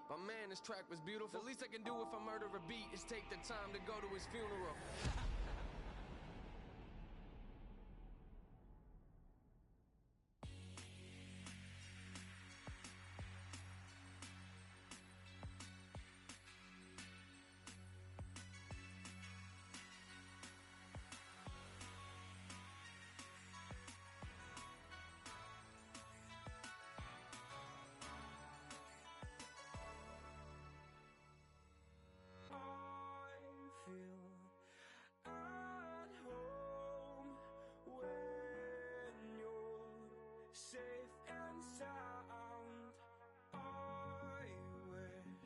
But man, this track was beautiful. The least I can do if I murder a beat is take the time to go to his funeral. At home when you're safe and sound. I wish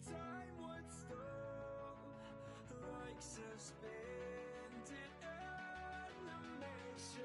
time would stop like suspended animation.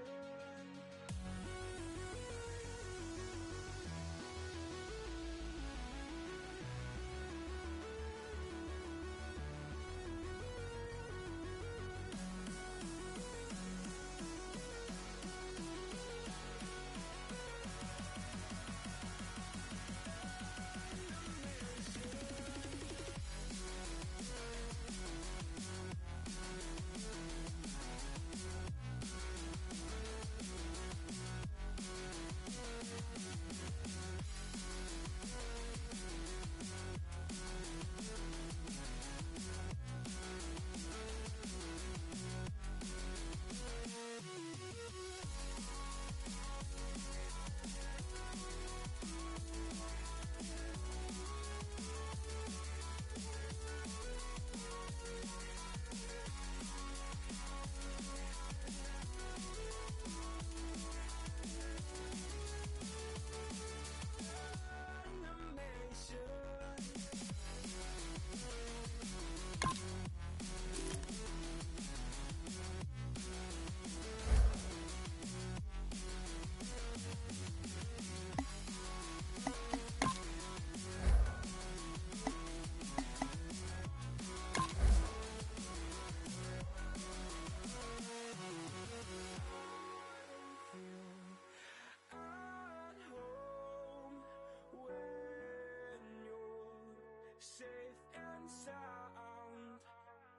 Safe and sound.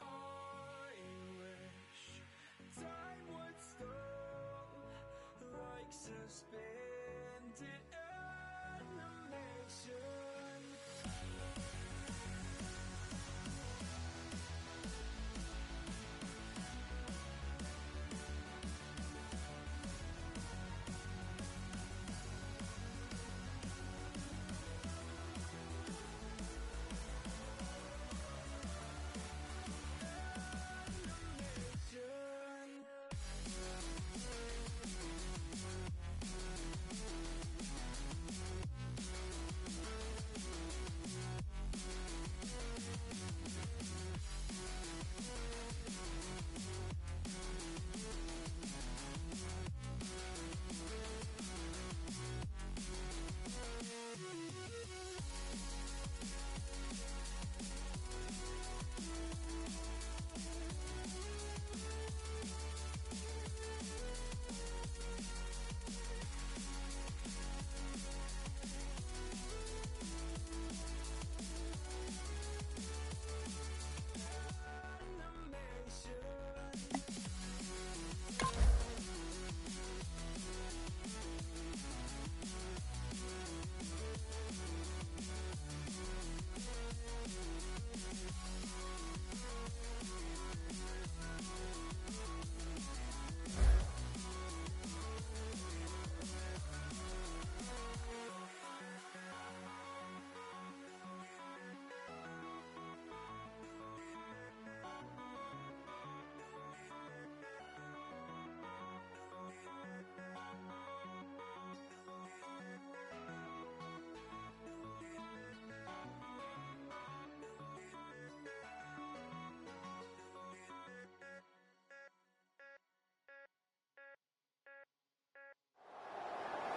I wish time would stop like suspended animation.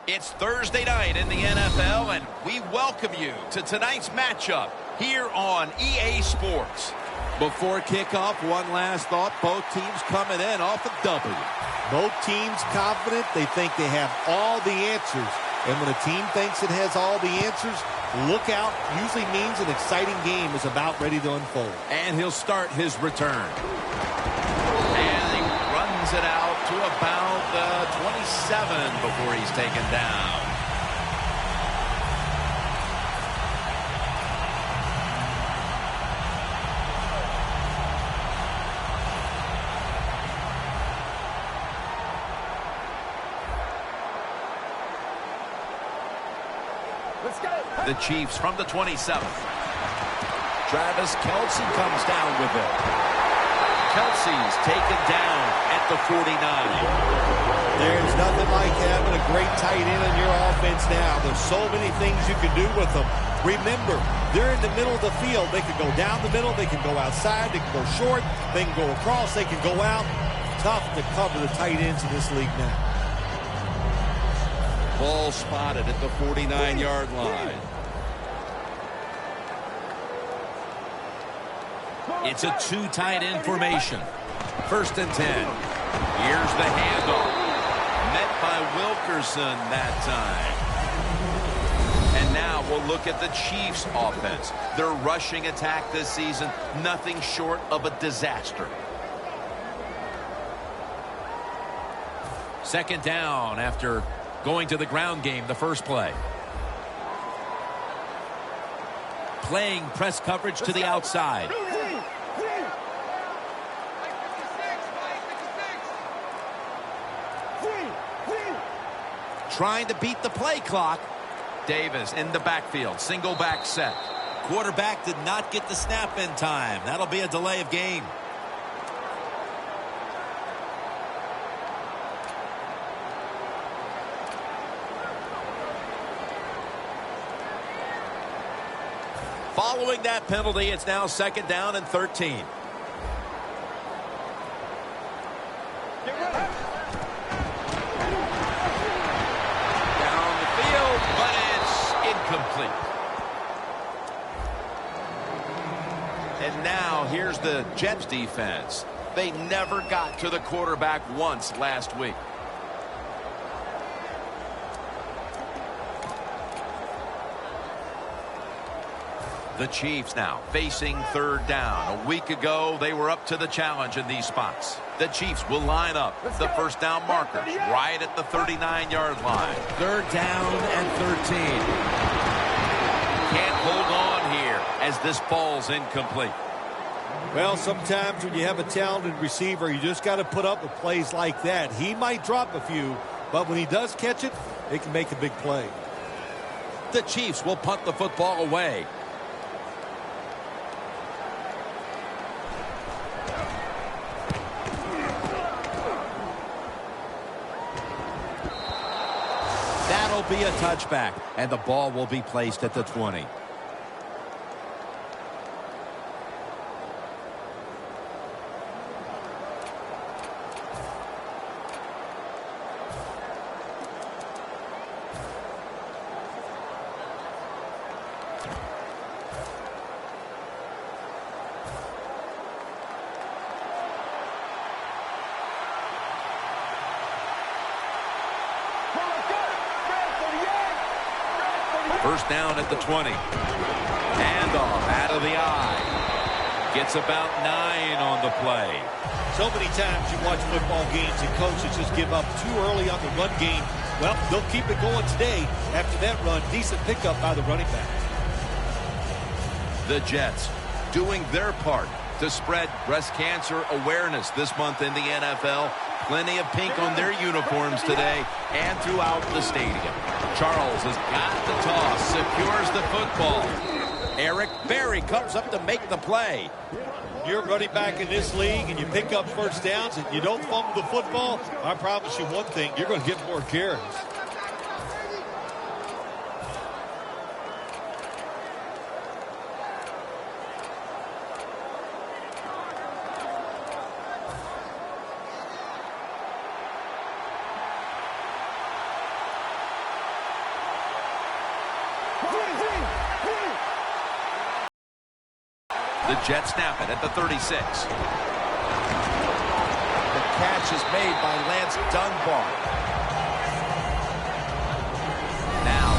It's Thursday night in the NFL, and we welcome you to tonight's matchup here on EA Sports. Before kickoff, one last thought. Both teams coming in off a W. Both teams confident. They think they have all the answers And when a team thinks it has all the answers, look out usually means an exciting game is about ready to unfold. And he'll start his return. And he runs it out to about the 27 before he's taken down. The Chiefs from the 27. Travis Kelce comes down with it. Kelce's taken down at the 49. There's nothing like having a great tight end in your offense now. There's so many things you can do with them. Remember, they're in the middle of the field. They can go down the middle. They can go outside. They can go short. They can go across. They can go out. Tough to cover the tight ends in this league now. Ball spotted at the 49-yard line. It's a two tight end formation. 1st and 10. Here's the handoff. Met by Wilkerson that time. And now we'll look at the Chiefs' offense. Their rushing attack this season, nothing short of a disaster. 2nd down after going to the ground game the first play. Playing press coverage to the outside. Trying to beat the play clock. Davis in the backfield. Single back set. Quarterback did not get the snap in time. That'll be a delay of game. Following that penalty, it's now 2nd down and 13. Down the field, but it's incomplete. And now here's the Jets defense. They never got to the quarterback once last week. The Chiefs now facing 3rd down. A week ago, they were up to the challenge in these spots. The Chiefs will line up the 1st down markers right at the 39-yard line. 3rd down and 13. Can't hold on here as this falls incomplete. Well, sometimes when you have a talented receiver, you just got to put up with plays like that. He might drop a few, but when he does catch it, it can make a big play. The Chiefs will punt the football away. That'll be a touchback, and the ball will be placed at the 20. First down at the 20. Handoff out of the eye. Gets about 9 on the play. So many times you watch football games and coaches just give up too early on the run game. Well, they'll keep it going today. After that run, decent pickup by the running back. The Jets doing their part to spread breast cancer awareness this month in the NFL. Plenty of pink on their uniforms today and throughout the stadium. Charles has got the toss, secures the football. Eric Berry comes up to make the play. You're running back in this league and you pick up 1st downs and you don't fumble the football, I promise you one thing, you're going to get more carries. The Jets snap it at the 36. The catch is made by Lance Dunbar.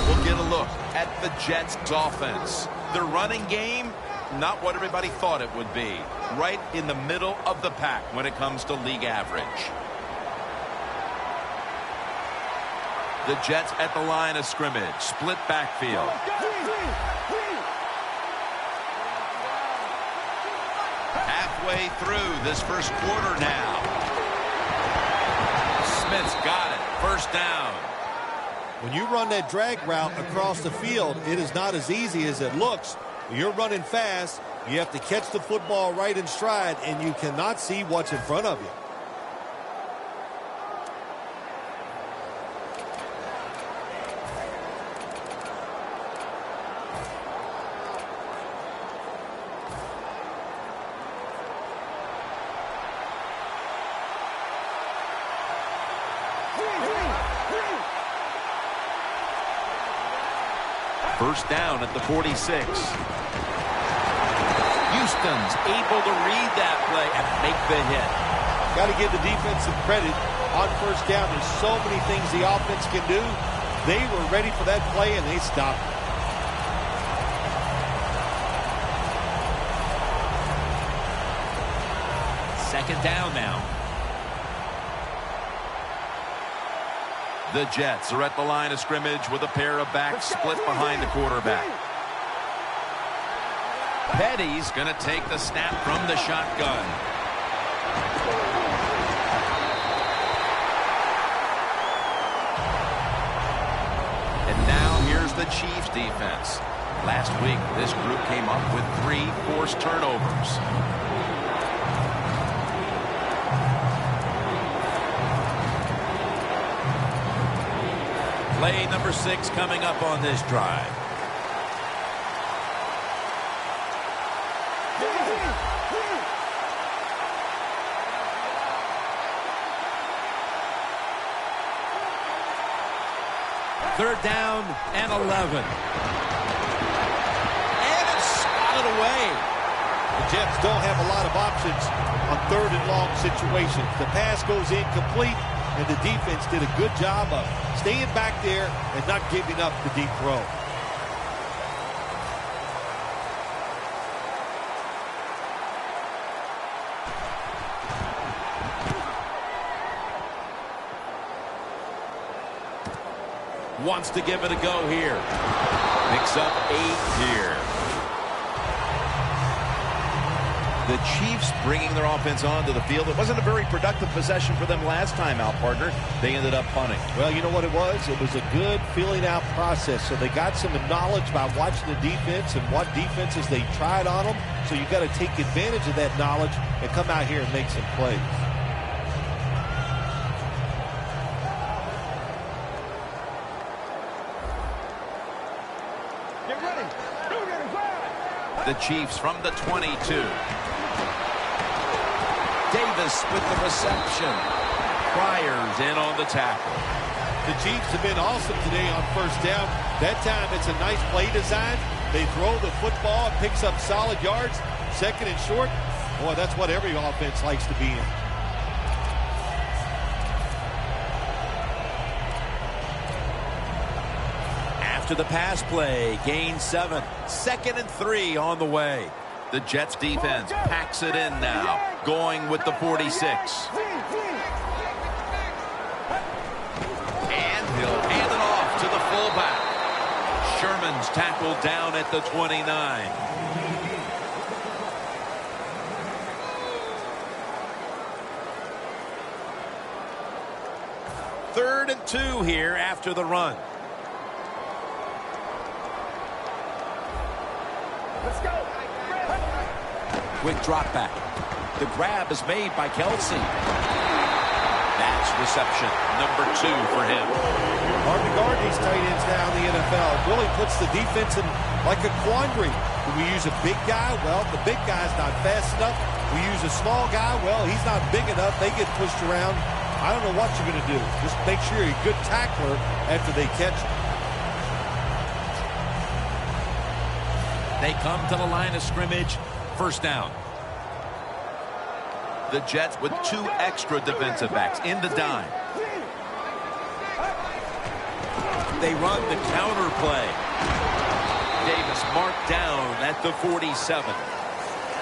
We'll get a look at the Jets' offense. Their running game, not what everybody thought it would be. Right in the middle of the pack when it comes to league average. The Jets at the line of scrimmage. Split backfield. Halfway through this first quarter now. Smith's got it. First down. When you run that drag route across the field, it is not as easy as it looks. You're running fast. You have to catch the football right in stride, and you cannot see what's in front of you. First down at the 46. Houston's able to read that play and make the hit. Got to give the defense some credit on first down. There's so many things the offense can do. They were ready for that play, and they stopped it. Second down now. The Jets are at the line of scrimmage with a pair of backs split behind the quarterback. Petty's going to take the snap from the shotgun. And now here's the Chiefs defense. Last week, this group came up with 3 forced turnovers. Play number 6 coming up on this drive. Third down and 11. And it's swatted away. The Jets don't have a lot of options on third and long situations. The pass goes incomplete, and the defense did a good job of staying back there and not giving up the deep throw. Wants to give it a go here. Picks up 8 here. The Chiefs bringing their offense onto the field. It wasn't a very productive possession for them last time out, partner. They ended up punting. Well, you know what it was? It was a good filling out process. So they got some knowledge by watching the defense and what defenses they tried on them. So you got to take advantage of that knowledge and come out here and make some plays. Get ready. The Chiefs from the 22. Davis with the reception. Pryor's in on the tackle. The Chiefs have been awesome today on first down. That time it's a nice play design. They throw the football, it picks up solid yards. Second and short. Boy, that's what every offense likes to be in. After the pass play, gain 7. Second and 3 on the way. The Jets defense packs it in now, going with the 46. And he'll hand it off to the fullback. Sherman's tackled down at the 29. Third and 2 here after the run. Let's go. Quick drop back. The grab is made by Kelsey. That's reception number 2 for him. Hard to guard these tight ends now in the NFL. It really puts the defense in like a quandary. Do we use a big guy? Well, the big guy's not fast enough. We use a small guy. Well, he's not big enough. They get pushed around. I don't know what you're going to do. Just make sure you're a good tackler after they catch him. They come to the line of scrimmage. First down. The Jets with 2 extra defensive backs in the dime. They run the counter play. Davis marked down at the 47.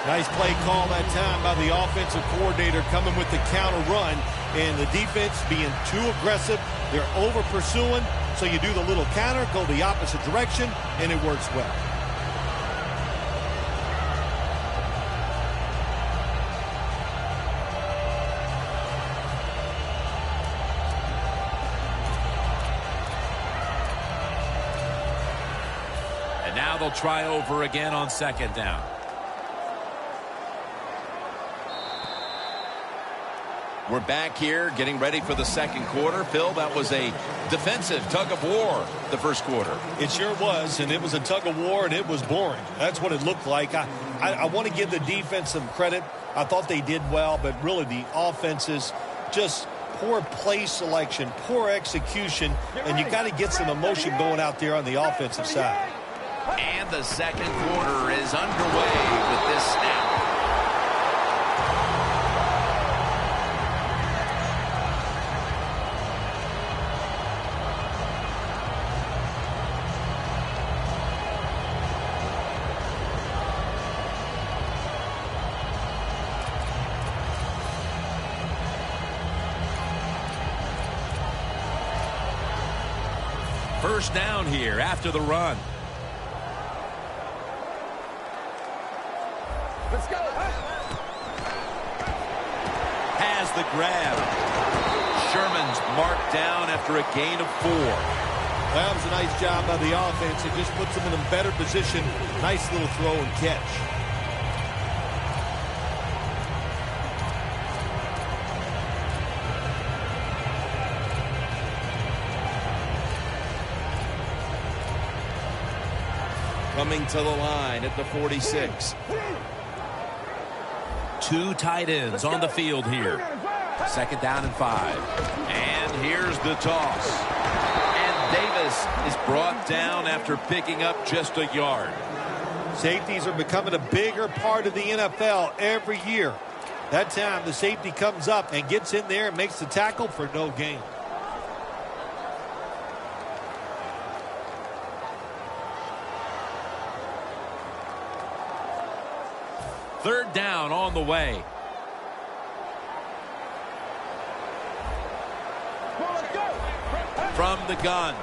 Nice play call that time by the offensive coordinator, coming with the counter run, and the defense being too aggressive. They're over pursuing, so you do the little counter, go the opposite direction, and it works well. And now they'll try over again on second down. We're back here getting ready for the second quarter. Phil, that was a defensive tug of war the first quarter. It sure was, and it was a tug of war, and it was boring. That's what it looked like. I want to give the defense some credit. I thought they did well, but really the offenses just poor play selection, poor execution, and you got to get some emotion going out there on the offensive side. And the second quarter is underway with this snap. First down here after the run. Let's go. Has the grab. Sherman's marked down after a gain of 4. That was a nice job by the offense. It just puts them in a better position. Nice little throw and catch. Coming to the line at the 46. 2 tight ends on the field here. Second down and 5. And here's the toss. And Davis is brought down after picking up just a yard. Safeties are becoming a bigger part of the NFL every year. That time the safety comes up and gets in there and makes the tackle for no gain. Third down on the way. From the gun.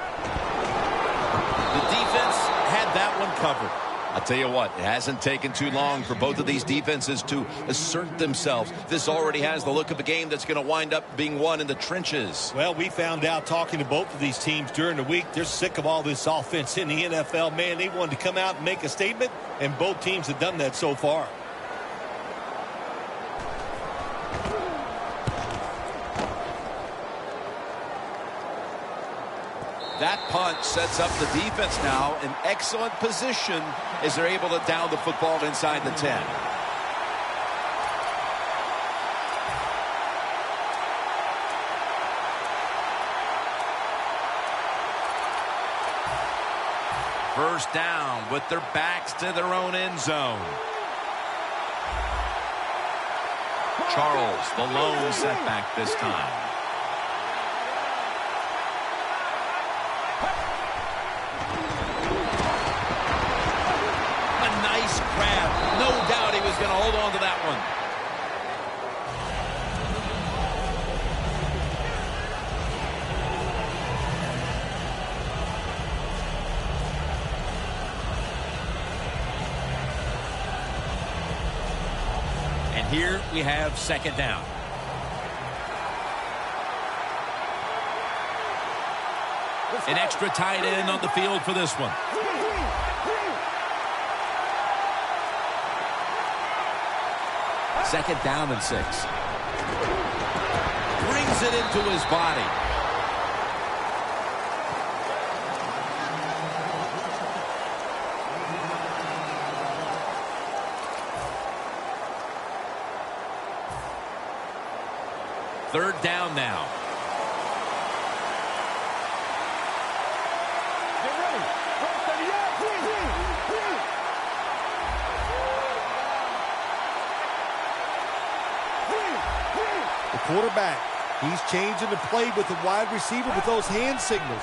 The defense had that one covered. I'll tell you what, it hasn't taken too long for both of these defenses to assert themselves. This already has the look of a game that's going to wind up being won in the trenches. Well, we found out talking to both of these teams during the week, they're sick of all this offense in the NFL. Man, they wanted to come out and make a statement, and both teams have done that so far. That punt sets up the defense now in excellent position as they're able to down the football inside the 10. First down with their backs to their own end zone. Charles, the lone setback this time. No doubt he was going to hold on to that one. And here we have second down. An extra tight end on the field for this one. Second down and 6. Brings it into his body. Third down now. Quarterback, he's changing the play with the wide receiver with those hand signals.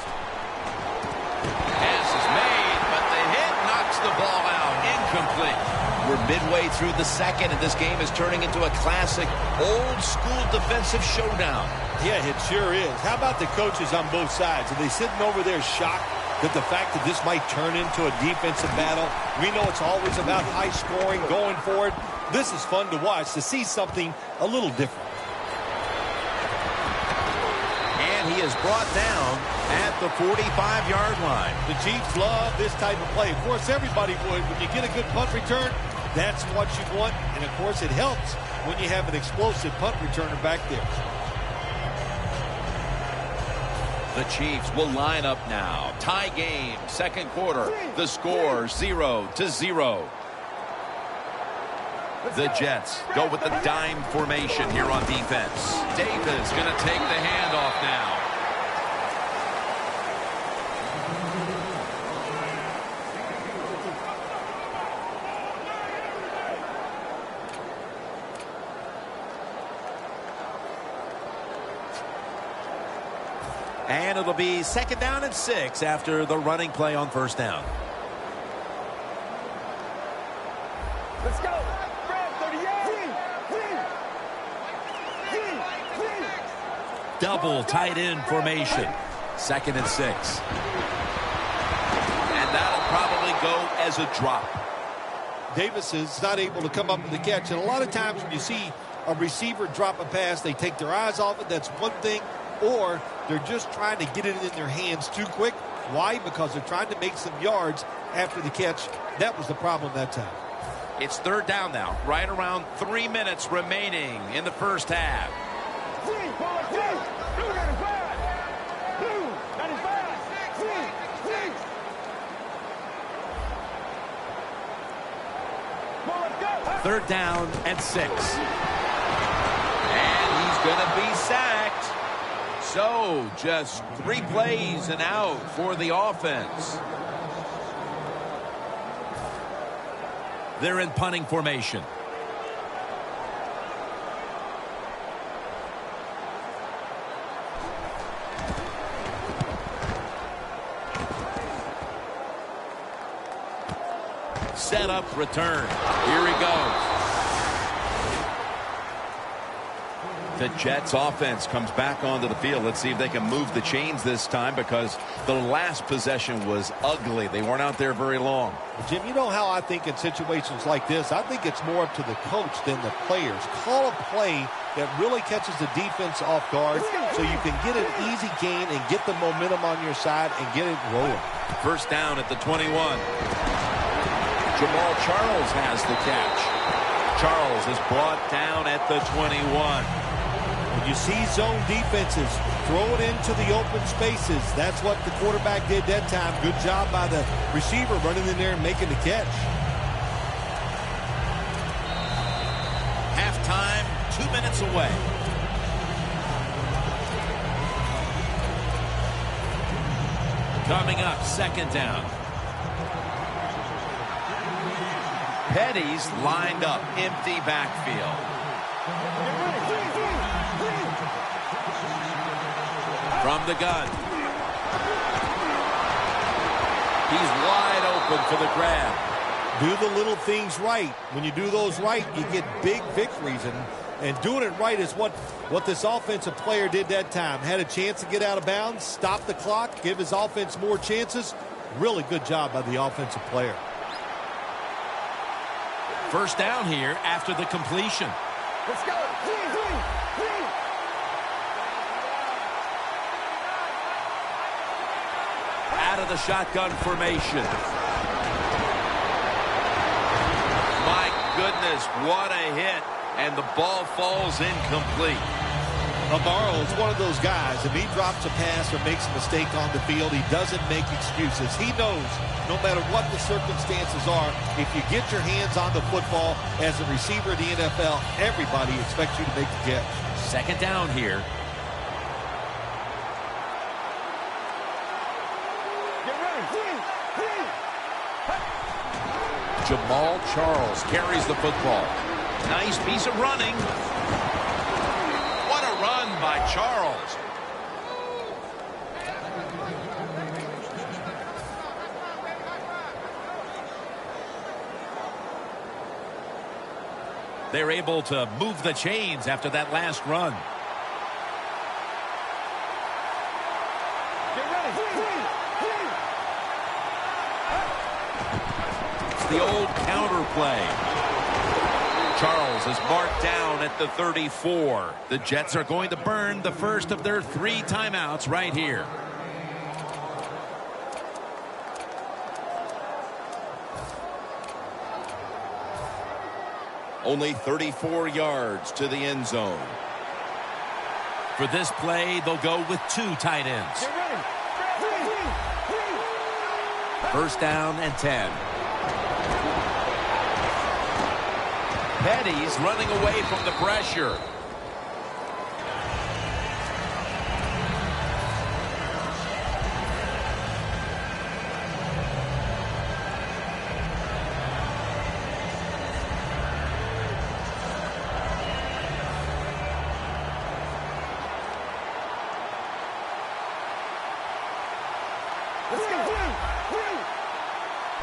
Pass is made, but the hit knocks the ball out. Incomplete. We're midway through the second, and this game is turning into a classic old-school defensive showdown. Yeah, it sure is. How about the coaches on both sides? Are they sitting over there shocked that the fact that this might turn into a defensive battle? We know it's always about high scoring, going forward. This is fun to watch, to see something a little different. And he is brought down at the 45-yard line. The Chiefs love this type of play. Of course, everybody would. When you get a good punt return, that's what you want. And, of course, it helps when you have an explosive punt returner back there. The Chiefs will line up now. Tie game, second quarter. The score 0-0. The Jets go with the dime formation here on defense. Davis going to take the handoff now. And it'll be 2nd down and 6 after the running play on 1st down. Let's go. Double tight end formation. 2nd and 6. And that'll probably go as a drop. Davis is not able to come up with the catch. And a lot of times when you see a receiver drop a pass, they take their eyes off it. That's one thing. Or they're just trying to get it in their hands too quick. Why? Because they're trying to make some yards after the catch. That was the problem that time. It's 3rd down now. Right around 3 minutes remaining in the first half. Third down and 6. And he's going to be sacked. So just 3 plays and out for the offense. They're in punting formation. Set up, return. Here he goes. The Jets offense comes back onto the field. Let's see if they can move the chains this time, because the last possession was ugly. They weren't out there very long. Jim, you know how I think in situations like this, I think it's more up to the coach than the players. Call a play that really catches the defense off guard so you can get an easy gain and get the momentum on your side and get it rolling. First down at the 21. Jamal Charles has the catch. Charles is brought down at the 21. When you see zone defenses, throw it into the open spaces. That's what the quarterback did that time. Good job by the receiver running in there and making the catch. Halftime, 2 minutes away. Coming up, 2nd down. Petty's lined up, empty backfield. From the gun. He's wide open for the grab. Do the little things right. When you do those right, you get big victories. And doing it right is what this offensive player did that time. Had a chance to get out of bounds, stop the clock, give his offense more chances. Really good job by the offensive player. First down here after the completion. Let's go. Out of the shotgun formation. My goodness, what a hit. And the ball falls incomplete. Amaro is one of those guys. If he drops a pass or makes a mistake on the field, he doesn't make excuses. He knows no matter what the circumstances are, if you get your hands on the football as a receiver in the NFL, everybody expects you to make the catch. 2nd down here. Jamal Charles carries the football. Nice piece of running. What a run by Charles. They're able to move the chains after that last run. It's the old counter play. Charles is marked down at the 34. The Jets are going to burn the first of their 3 timeouts right here. Only 34 yards to the end zone. For this play, they'll go with 2 tight ends. First down and 10. Petty's running away from the pressure.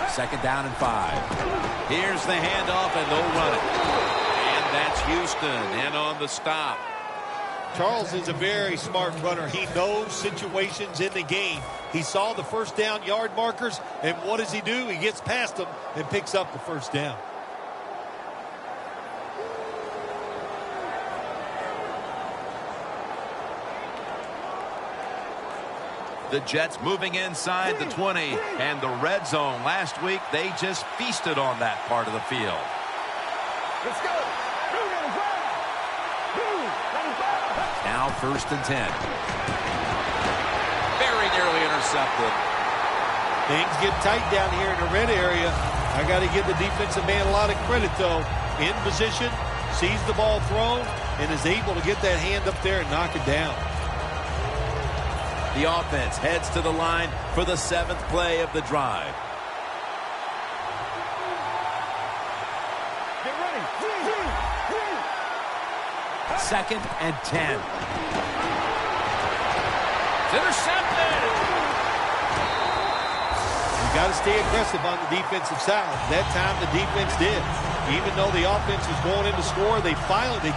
Second down and 5. Here's the handoff, and they'll run it. And that's Houston in on the stop. Charles is a very smart runner. He knows situations in the game. He saw the first down yard markers, and what does he do? He gets past them and picks up the first down. The Jets moving inside the 20, and the red zone last week, they just feasted on that part of the field. Let's go. Now first and 10. Very nearly intercepted. Things get tight down here in the red area. I got to give the defensive man a lot of credit, though. In position, sees the ball thrown, and is able to get that hand up there and knock it down. The offense heads to the line for the 7th play of the drive. Get ready. Second and 10. It's intercepted. You got to stay aggressive on the defensive side. That time the defense did. Even though the offense was going in to score, they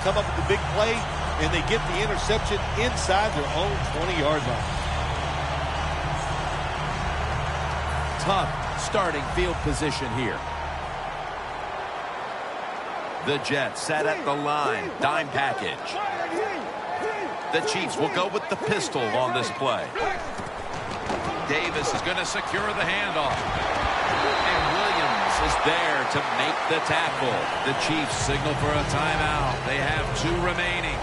come up with the big play, and they get the interception inside their own 20-yard line. Tough starting field position here. The Jets set at the line. Dime package. The Chiefs will go with the pistol on this play. Davis is going to secure the handoff. And Williams is there to make the tackle. The Chiefs signal for a timeout. They have 2 remaining.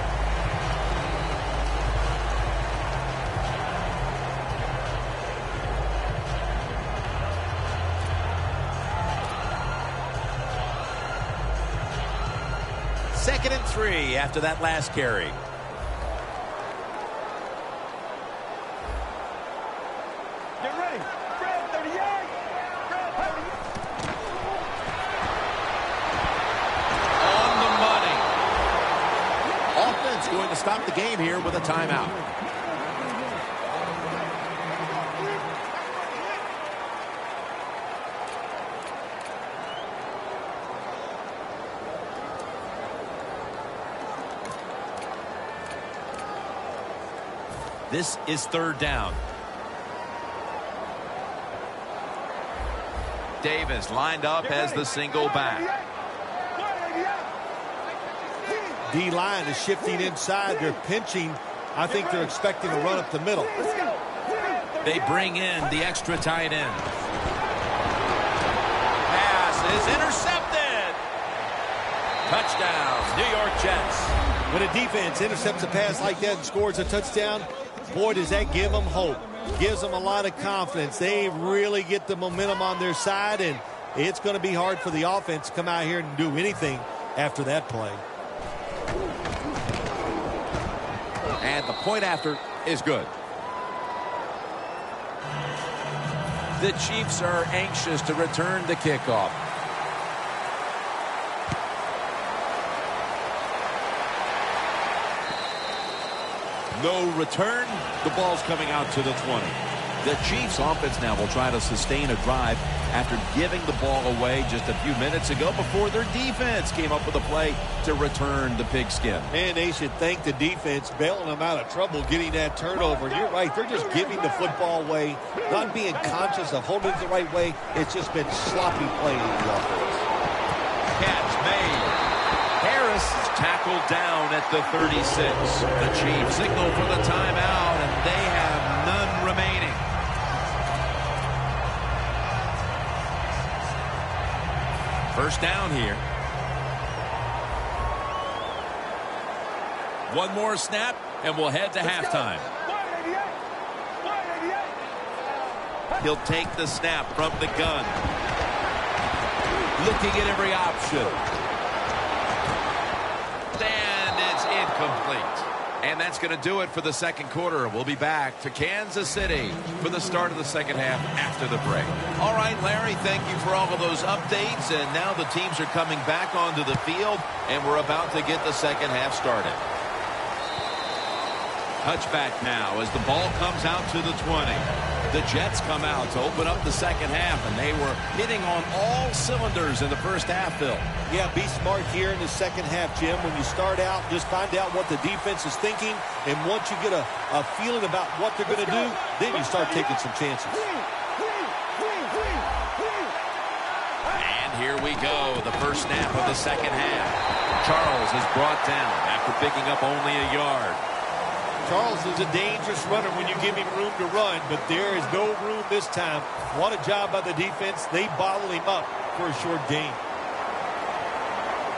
Second and 3 after that last carry. Get ready. Fred, 38. Fred, 38. On the money. Offense going to stop the game here with a timeout. This is 3rd down. Davis lined up as the single back. D-line is shifting inside. They're pinching. I think they're expecting to run up the middle. They bring in the extra tight end. Pass is intercepted. Touchdown, New York Jets. When a defense intercepts a pass like that and scores a touchdown, boy, does that give them hope. Gives them a lot of confidence. They really get the momentum on their side, and it's going to be hard for the offense to come out here and do anything after that play. And the point after is good. The Chiefs are anxious to return the kickoff. No return. The ball's coming out to the 20. The Chiefs offense now will try to sustain a drive after giving the ball away just a few minutes ago before their defense came up with a play to return the pigskin. And they should thank the defense bailing them out of trouble getting that turnover. You're right. They're just giving the football away, not being conscious of holding it the right way. It's just been sloppy playing in the offense. Catch made. Harris is tackled down at the 36. The Chiefs signal for the timeout, and they have none remaining. First down here. One more snap, and we'll head to halftime. He'll take the snap from the gun. Looking at every option. And it's incomplete. And that's going to do it for the second quarter. We'll be back to Kansas City for the start of the second half after the break. All right, Larry, thank you for all of those updates. And now the teams are coming back onto the field, and we're about to get the second half started. Touchback now as the ball comes out to the 20. The Jets come out to open up the second half, and they were hitting on all cylinders in the first half, Phil. Yeah, be smart here in the second half, Jim. When you start out, just find out what the defense is thinking, and once you get a feeling about what they're going to do, then you start taking some chances. And here we go, the first snap of the second half. Charles is brought down after picking up only a yard. Charles is a dangerous runner when you give him room to run, but there is no room this time. What a job by the defense. They bottle him up for a short gain.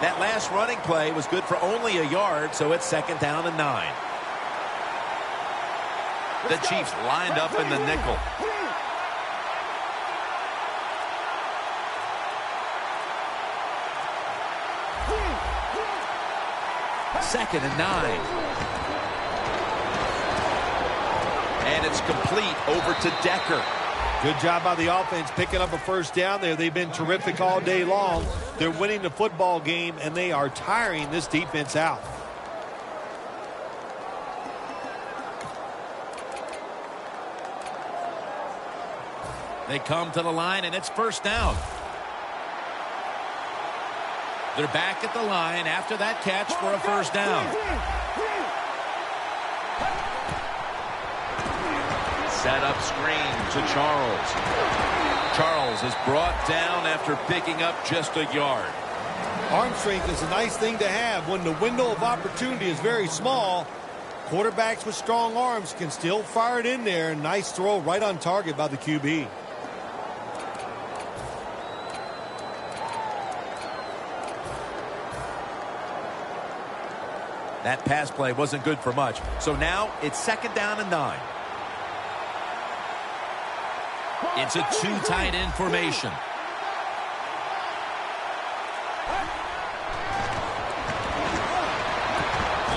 That last running play was good for only a yard, so it's second down and 9. The Chiefs lined up in the nickel. Second and 9. And it's complete over to Decker. Good job by the offense picking up a first down there. They've been terrific all day long. They're winning the football game, and they are tiring this defense out. They come to the line, and it's first down. They're back at the line after that catch for a first down. Set up screen to Charles. Charles is brought down after picking up just a yard. Arm strength is a nice thing to have when the window of opportunity is very small. Quarterbacks with strong arms can still fire it in there. Nice throw right on target by the QB. That pass play wasn't good for much. So now it's second down and 9. It's a two tight end formation.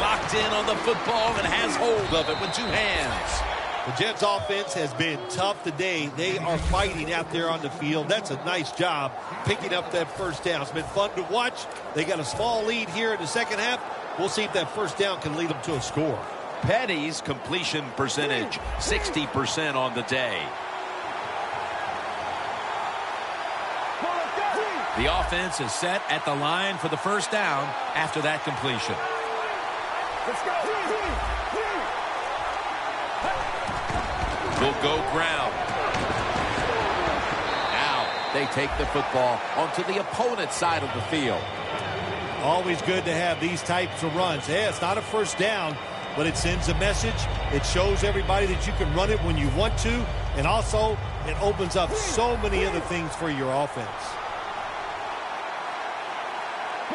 Locked in on the football and has hold of it with two hands. The Jets offense has been tough today. They are fighting out there on the field. That's a nice job picking up that first down. It's been fun to watch. They got a small lead here in the second half. We'll see if that first down can lead them to a score. Petty's completion percentage, 60% on the day. The offense is set at the line for the first down after that completion. Will go ground. Now they take the football onto the opponent's side of the field. Always good to have these types of runs. Yeah, it's not a first down, but it sends a message. It shows everybody that you can run it when you want to, and also it opens up so many other things for your offense.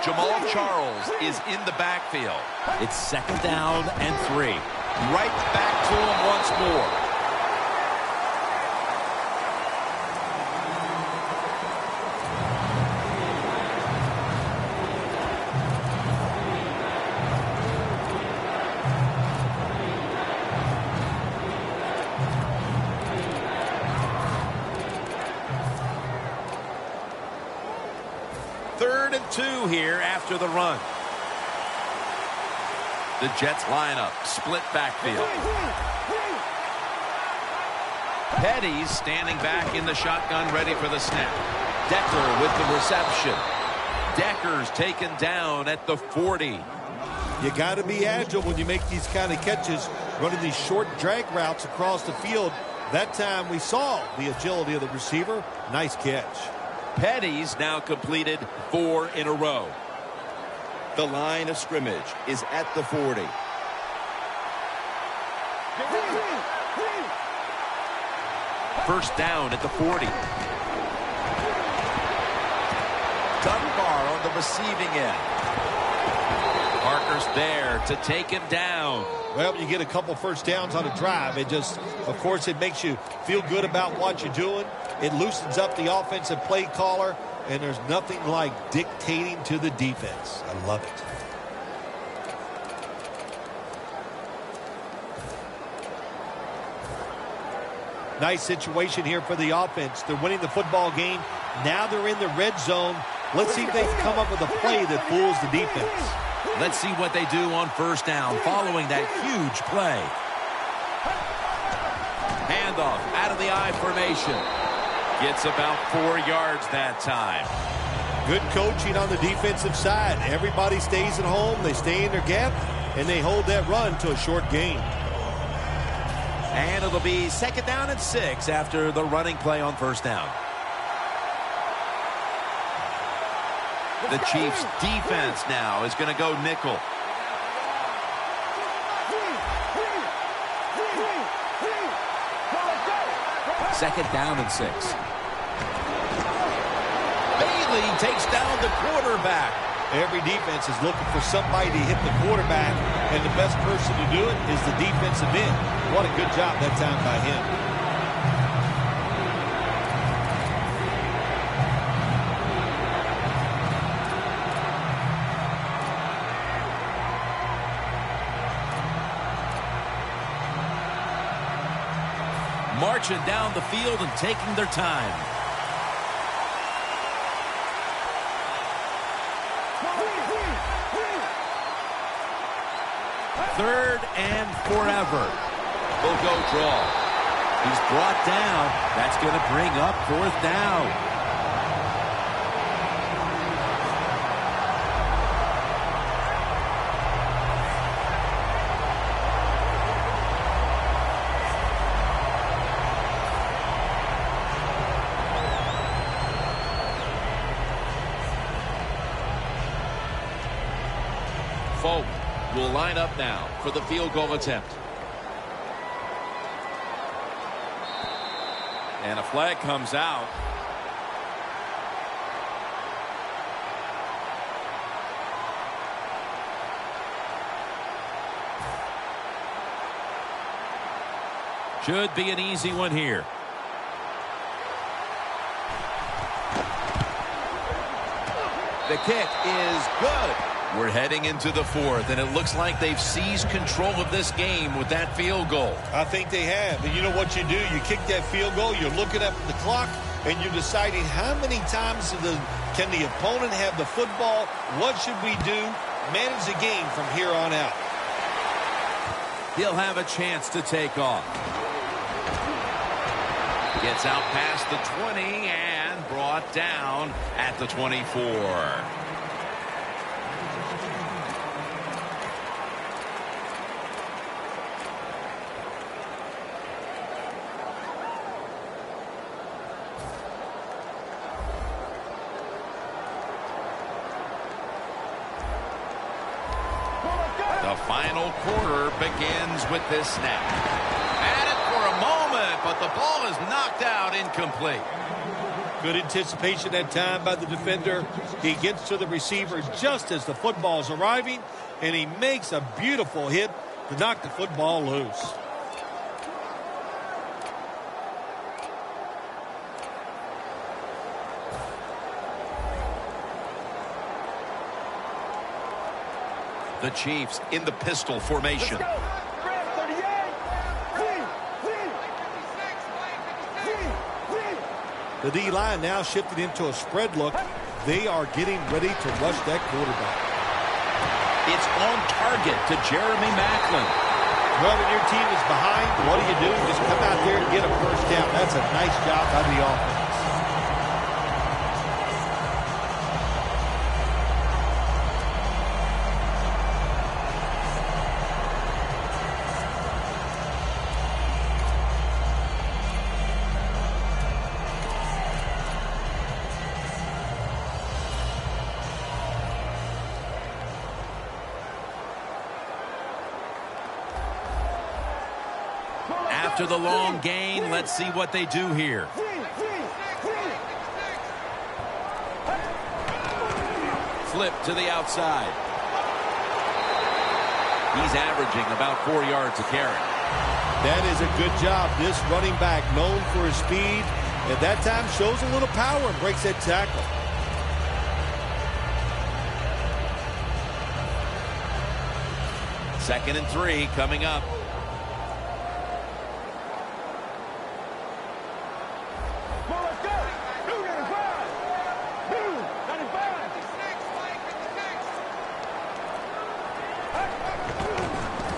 Jamal Charles is in the backfield. It's second down and 3. Right back to him once more. Third and 2 here after the run. The Jets line up, split backfield. Petty's standing back in the shotgun, ready for the snap. Decker with the reception. Decker's taken down at the 40. You got to be agile when you make these kind of catches, running these short drag routes across the field. That time we saw the agility of the receiver. Nice catch. Petty's now completed 4 in a row. The line of scrimmage is at the 40. First down at the 40. Dunbar on the receiving end. Parker's there to take him down. Well, you get a couple first downs on a drive. It just, of course, it makes you feel good about what you're doing. It loosens up the offensive play caller, and there's nothing like dictating to the defense. I love it. Nice situation here for the offense. They're winning the football game. Now they're in the red zone. Let's see if they can come up with a play that fools the defense. Let's see what they do on first down following that huge play. Handoff out of the I formation. Gets about 4 yards that time. Good coaching on the defensive side. Everybody stays at home. They stay in their gap, and they hold that run to a short gain. And it'll be 2nd down and 6 after the running play on first down. The Chiefs' defense now is going to go nickel. Second down and 6. Bailey takes down the quarterback. Every defense is looking for somebody to hit the quarterback, and the best person to do it is the defensive end. What a good job that time by him. Marching down the field and taking their time. Third and forever. They'll go draw. He's brought down. That's going to bring up 4th down. Folk will line up now for the field goal attempt. And a flag comes out. Should be an easy one here. The kick is good. We're heading into the 4th, and it looks like they've seized control of this game with that field goal. I think they have. And you know what you do? You kick that field goal, you're looking at the clock, and you're deciding how many times can the opponent have the football? What should we do? Manage the game from here on out. He'll have a chance to take off. Gets out past the 20 and brought down at the 24. The final quarter begins with this snap. At it for a moment, but the ball is knocked out incomplete. Good anticipation that time by the defender. He gets to the receiver just as the football is arriving, and he makes a beautiful hit to knock the football loose. The Chiefs in the pistol formation. The D-line now shifted into a spread look. They are getting ready to rush that quarterback. It's on target to Jeremy Maclin. Well, when your team is behind, what do? Just come out there and get a first down. That's a nice job by the offense. After the long gain, let's see what they do here. Flip to the outside. He's averaging about 4 yards a carry. That is a good job. This running back, known for his speed, at that time shows a little power and breaks that tackle. Second and 3 coming up.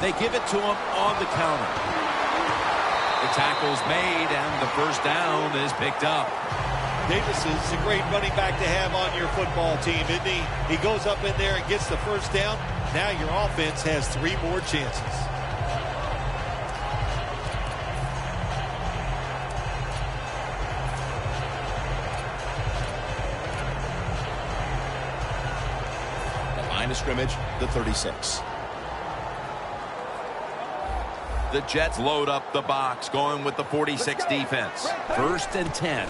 They give it to him on the counter. The tackle's made, and the first down is picked up. Davis is a great running back to have on your football team, isn't he? He goes up in there and gets the first down. Now your offense has 3 more chances. The line of scrimmage, the 36. The Jets load up the box, going with the 46 defense. First and 10.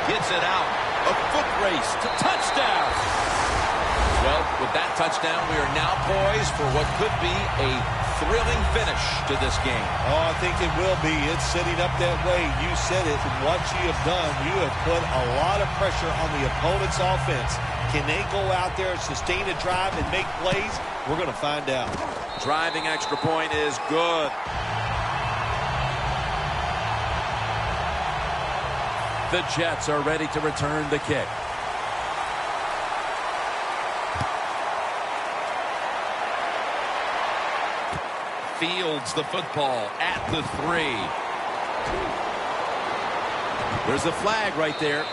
Gets it out. A foot race to touchdown. Well, with that touchdown, we are now poised for what could be a thrilling finish to this game. Oh, I think it will be. It's setting up that way. You said it. And what you have done, you have put a lot of pressure on the opponent's offense. Can they go out there, sustain a drive, and make plays? We're going to find out. Driving extra point is good. The Jets are ready to return the kick. Fields the football at the 3. There's a flag right there.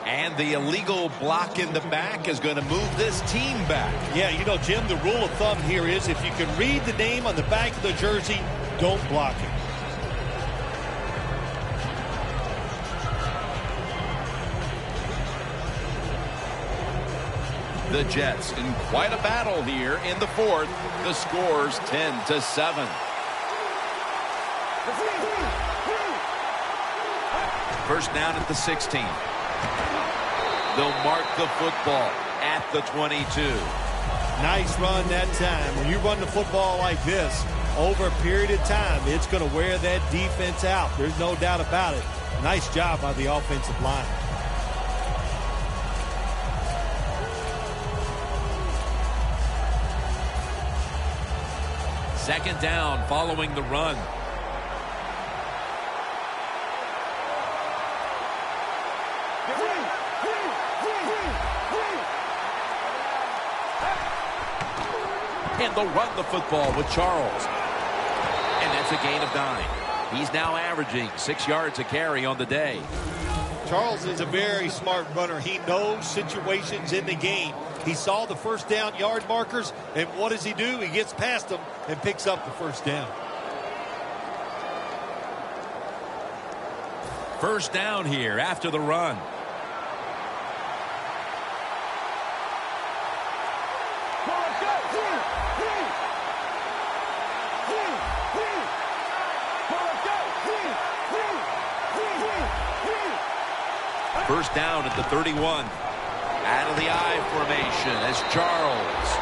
And the illegal block in the back is going to move this team back. Yeah, you know, Jim, the rule of thumb here is if you can read the name on the back of the jersey, don't block it. The Jets in quite a battle here in the 4th. The score's 10-7. First down at the 16. They'll mark the football at the 22. Nice run that time. When you run the football like this, over a period of time, it's going to wear that defense out. There's no doubt about it. Nice job by the offensive line. Second down following the run. And they'll run the football with Charles. And that's a gain of 9. He's now averaging 6 yards a carry on the day. Charles is a very smart runner. He knows situations in the game. He saw the first down yard markers, and what does he do? He gets past them and picks up the first down. First down here after the run. First down at the 31. Out of the I formation as Charles.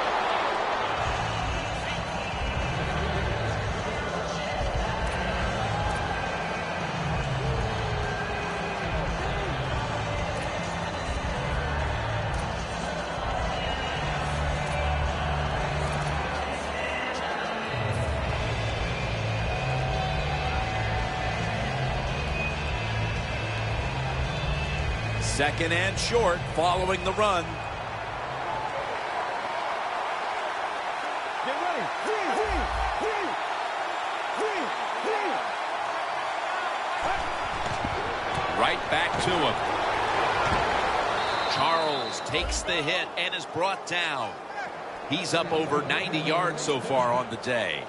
Second and short following the run. Right back to him. Charles takes the hit and is brought down. He's up over 90 yards so far on the day.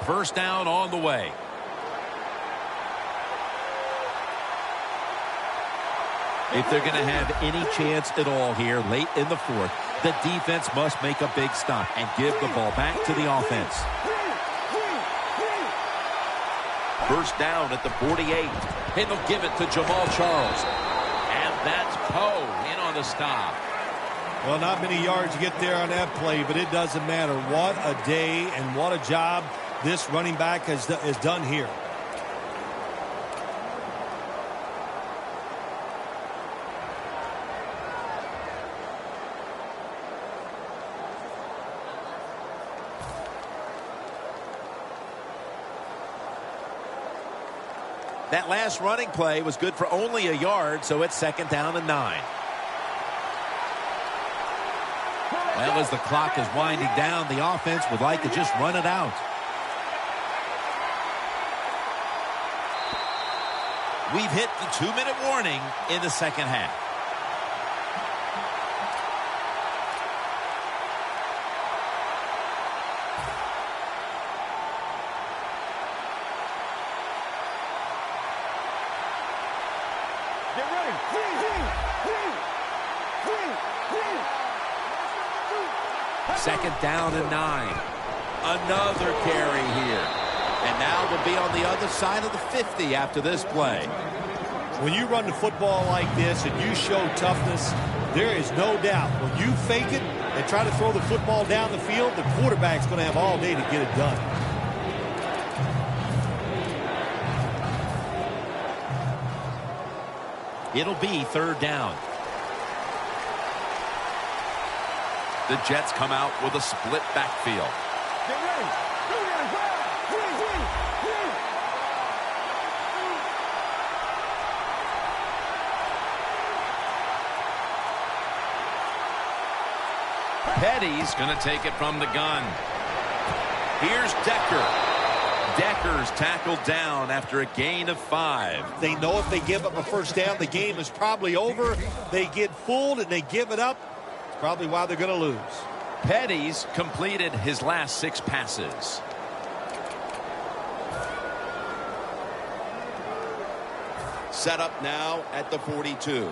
First down on the way. If they're going to have any chance at all here late in the fourth, the defense must make a big stop and give the ball back to the offense. First down at the 48. And they'll give it to Jamal Charles. And that's Poe in on the stop. Well, not many yards to get there on that play, but it doesn't matter. What a day and what a job this running back has done here. That last running play was good for only a yard, so it's second down and 9. Well, as the clock is winding down, the offense would like to just run it out. We've hit the 2-minute warning in the second half. Get ready. Second down and 9. Another carry here. And now they'll be on the other side of the 50 after this play. When you run the football like this and you show toughness, there is no doubt when you fake it and try to throw the football down the field, the quarterback's going to have all day to get it done. It'll be third down. The Jets come out with a split backfield. Get ready. Petty's going to take it from the gun. Here's Decker. Decker's tackled down after a gain of 5. They know if they give up a first down, the game is probably over. They get fooled and they give it up. It's probably why they're going to lose. Petty's completed his last 6 passes. Set up now at the 42.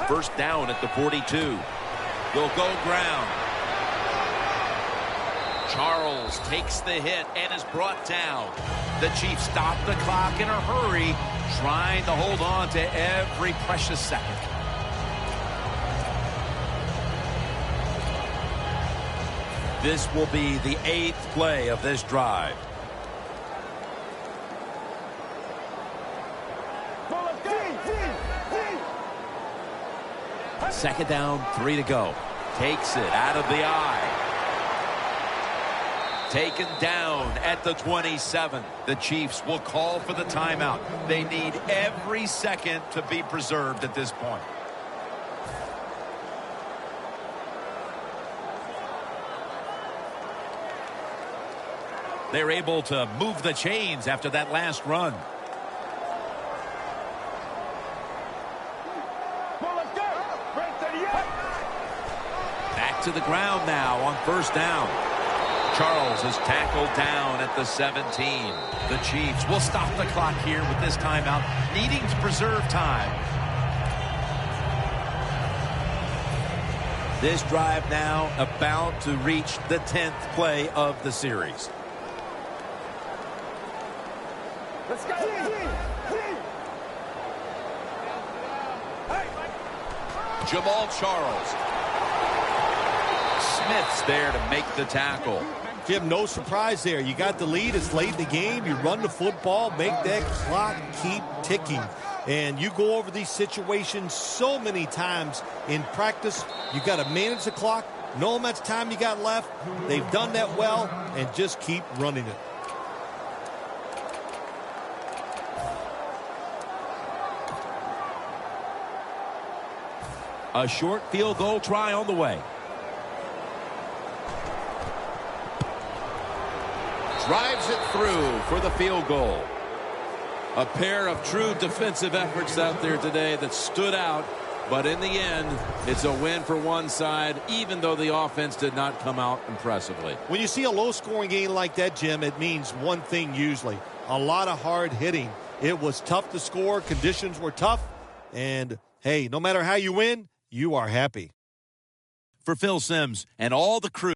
First down at the 42. They'll go ground. Charles takes the hit and is brought down. The Chiefs stop the clock in a hurry, trying to hold on to every precious second. This will be the 8th play of this drive. Second down, 3 to go. Takes it out of the eye. Taken down at the 27. The Chiefs will call for the timeout. They need every second to be preserved at this point. They're able to move the chains after that last run. Back to the ground now on first down. Charles is tackled down at the 17. The Chiefs will stop the clock here with this timeout, needing to preserve time. This drive now about to reach the 10th play of the series. Let's go. Jamal Charles. Smith's there to make the tackle. Jim, no surprise there. You got the lead. It's late in the game. You run the football, make that clock keep ticking. And you go over these situations so many times in practice. You got to manage the clock, know how much time you got left. They've done that well, and just keep running it. A short field goal try on the way. Drives it through for the field goal. A pair of true defensive efforts out there today that stood out, but in the end, it's a win for one side, even though the offense did not come out impressively. When you see a low-scoring game like that, Jim, it means one thing usually. A lot of hard hitting. It was tough to score. Conditions were tough. And, hey, no matter how you win, you are happy. For Phil Simms and all the crew.